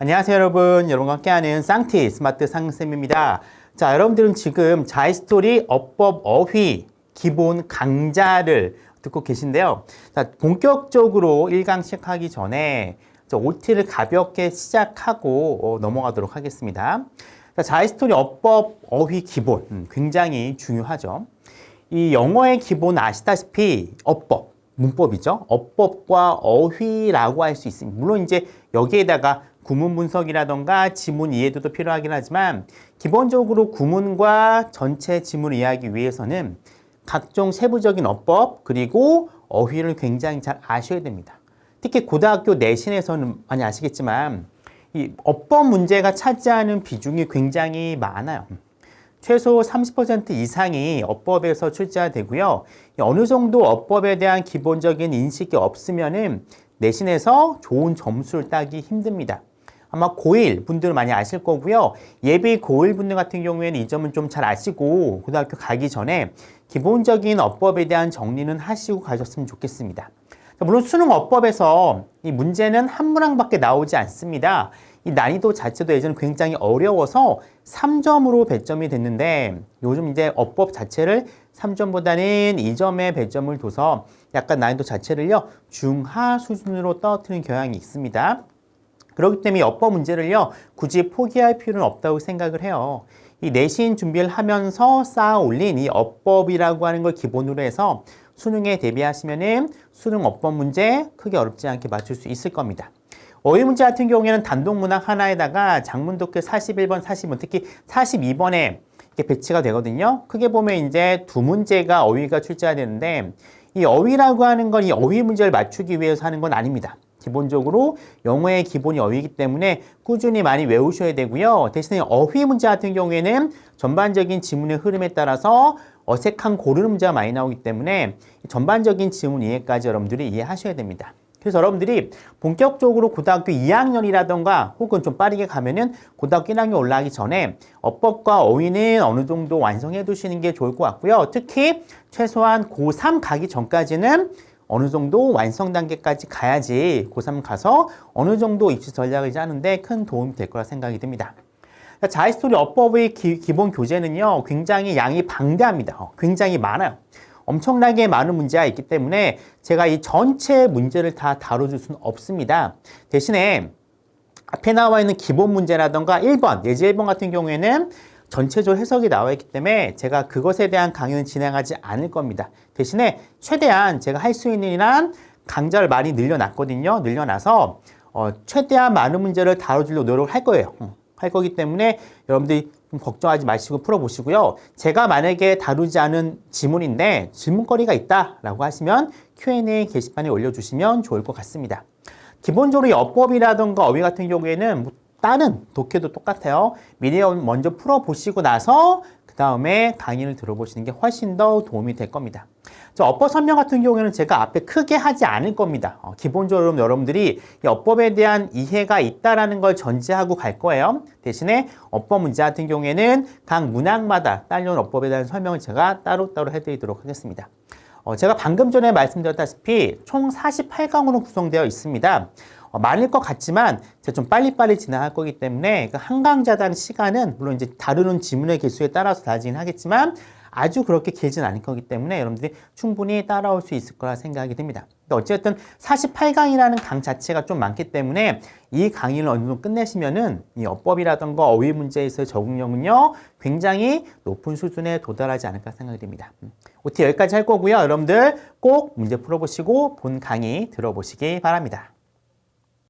안녕하세요 여러분과 함께하는 쌍티 스마트 상쌤입니다. 자, 여러분들은 지금 자이스토리 어법 어휘 기본 강좌를 듣고 계신데요. 자, 본격적으로 1강씩 하기 전에 OT를 가볍게 시작하고 넘어가도록 하겠습니다. 자, 자이스토리 어법 어휘 기본 굉장히 중요하죠. 이 영어의 기본 아시다시피 어법, 문법이죠. 어법과 어휘라고 할 수 있습니다. 물론 이제 여기에다가 구문 분석이라던가 지문 이해도도 필요하긴 하지만 기본적으로 구문과 전체 지문을 이해하기 위해서는 각종 세부적인 어법 그리고 어휘를 굉장히 잘 아셔야 됩니다. 특히 고등학교 내신에서는 많이 아시겠지만 이 어법 문제가 차지하는 비중이 굉장히 많아요. 최소 30% 이상이 어법에서 출제가 되고요. 어느 정도 어법에 대한 기본적인 인식이 없으면은 내신에서 좋은 점수를 따기 힘듭니다. 아마 고1 분들은 많이 아실 거고요. 예비 고1 분들 같은 경우에는 이 점은 좀 잘 아시고 고등학교 가기 전에 기본적인 어법에 대한 정리는 하시고 가셨으면 좋겠습니다. 물론 수능 어법에서 이 문제는 한 문항밖에 나오지 않습니다. 이 난이도 자체도 예전에 굉장히 어려워서 3점으로 배점이 됐는데 요즘 이제 어법 자체를 3점보다는 2점의 배점을 둬서 약간 난이도 자체를요 중하 수준으로 떨어뜨리는 경향이 있습니다. 그렇기 때문에 어법 문제를요 굳이 포기할 필요는 없다고 생각을 해요. 이 내신 준비를 하면서 쌓아 올린 이 어법이라고 하는 걸 기본으로 해서 수능에 대비하시면은 수능 어법 문제 크게 어렵지 않게 맞출 수 있을 겁니다. 어휘 문제 같은 경우에는 단독 문항 하나에다가 장문독해 41번, 40번, 특히 42번에 이렇게 배치가 되거든요. 크게 보면 이제 두 문제가 어휘가 출제가 되는데 이 어휘라고 하는 건 이 어휘 문제를 맞추기 위해서 하는 건 아닙니다. 기본적으로 영어의 기본이 어휘이기 때문에 꾸준히 많이 외우셔야 되고요. 대신에 어휘 문제 같은 경우에는 전반적인 지문의 흐름에 따라서 어색한 고르는 문제가 많이 나오기 때문에 전반적인 지문 이해까지 여러분들이 이해하셔야 됩니다. 그래서 여러분들이 본격적으로 고등학교 2학년이라던가 혹은 좀 빠르게 가면은 고등학교 1학년 올라가기 전에 어법과 어휘는 어느 정도 완성해 두시는 게 좋을 것 같고요. 특히 최소한 고3 가기 전까지는 어느 정도 완성 단계까지 가야지 고3 가서 어느 정도 입시 전략을 짜는데 큰 도움이 될 거라 생각이 듭니다. 자이스토리 어법의 기본 교재는요, 굉장히 양이 방대합니다. 굉장히 많아요. 엄청나게 많은 문제가 있기 때문에 제가 이 전체 문제를 다 다뤄줄 수는 없습니다. 대신에 앞에 나와 있는 기본 문제라던가 1번, 예제 1번 같은 경우에는 전체적으로 해석이 나와 있기 때문에 제가 그것에 대한 강의는 진행하지 않을 겁니다. 대신에 최대한 제가 할 수 있는 한 강좌를 많이 늘려놨거든요. 늘려놔서 최대한 많은 문제를 다뤄주려고 노력을 할 거예요. 할 거기 때문에 여러분들이 좀 걱정하지 마시고 풀어보시고요. 제가 만약에 다루지 않은 지문인데 질문거리가 있다라고 하시면 Q&A 게시판에 올려주시면 좋을 것 같습니다. 기본적으로 이 어법이라든가 어휘 같은 경우에는 다른 독해도 똑같아요. 미리 먼저 풀어보시고 나서 그 다음에 강의를 들어보시는 게 훨씬 더 도움이 될 겁니다. 어법 설명 같은 경우에는 제가 앞에 크게 하지 않을 겁니다. 기본적으로 여러분들이 이 어법에 대한 이해가 있다라는 걸 전제하고 갈 거예요. 대신에 어법 문제 같은 경우에는 각 문항마다 딸려온 어법에 대한 설명을 제가 따로따로 해드리도록 하겠습니다. 제가 방금 전에 말씀드렸다시피 총 48강으로 구성되어 있습니다. 많을 것 같지만 제가 좀 빨리빨리 진행할 거기 때문에 한 강좌당 시간은 물론 이제 다루는 지문의 개수에 따라서 다르긴 하겠지만 아주 그렇게 길진 않을 거기 때문에 여러분들이 충분히 따라올 수 있을 거라 생각이 듭니다. 어쨌든 48강이라는 강 자체가 좀 많기 때문에 이 강의를 어느 정도 끝내시면은 이 어법이라던가 어휘 문제에서의 적응력은요 굉장히 높은 수준에 도달하지 않을까 생각이 듭니다. OT 여기까지 할 거고요. 여러분들 꼭 문제 풀어보시고 본 강의 들어보시기 바랍니다.